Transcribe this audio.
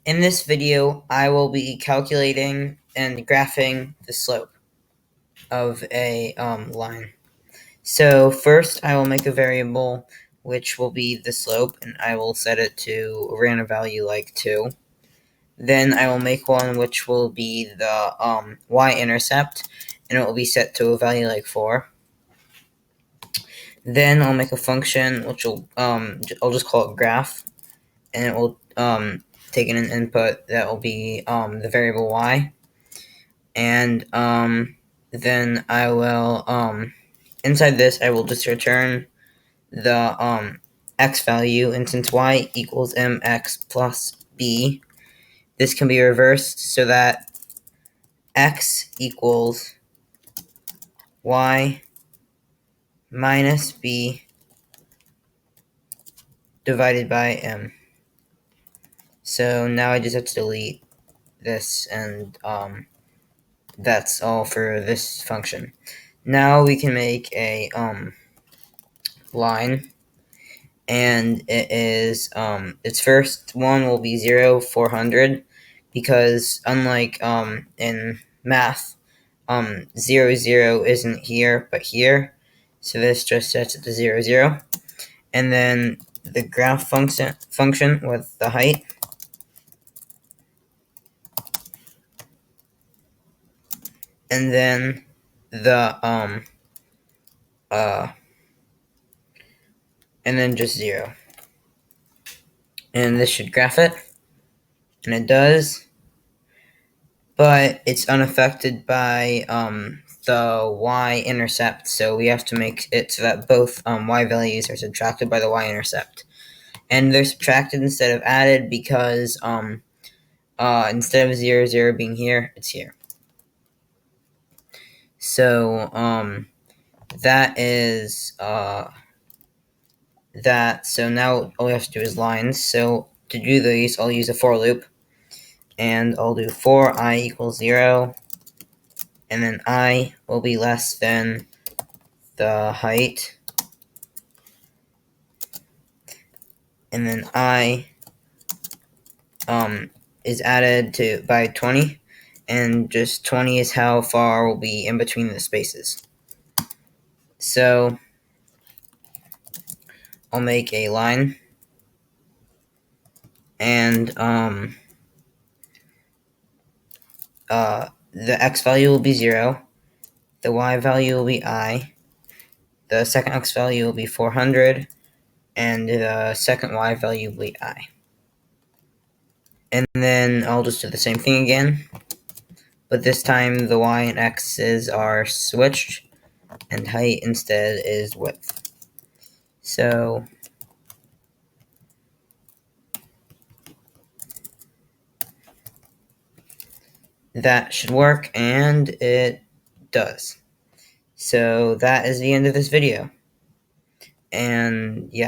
In this video, I will be calculating and graphing the slope of a line. So first, I will make a variable which will be the slope, and I will set it to a random value like 2. Then I will make one which will be the y-intercept, and it will be set to a value like 4. Then I'll make a function which will I'll just call it graph, and it will take in an input that will be the variable y, and then I will inside this I will just return the x value, and since y equals mx plus b, this can be reversed so that x equals y minus b divided by m. So now I just have to delete this, and that's all for this function. Now we can make a line, and it is its first one will be 0, 400, because unlike in math, 0, 0 isn't here but here, so this just sets it to 0, 0. And then the graph function with the height, and then the and then just 0. And this should graph it, and it does, but it's unaffected by the y-intercept, so we have to make it so that both y values are subtracted by the y-intercept. And they're subtracted instead of added because instead of 0, 0 being here, it's here. So that is that. So now all we have to do is lines. So to do these, I'll use a for loop, and I'll do for I equals 0, and then I will be less than the height, and then I is added to by 20, and just 20 is how far will be in between the spaces. So I'll make a line, and the x value will be 0, the y value will be I, the second x value will be 400, and the second y value will be I. And then I'll just do the same thing again, but this time the y and x's are switched, and height instead is width. So that should work, and it does. So that is the end of this video, and yeah.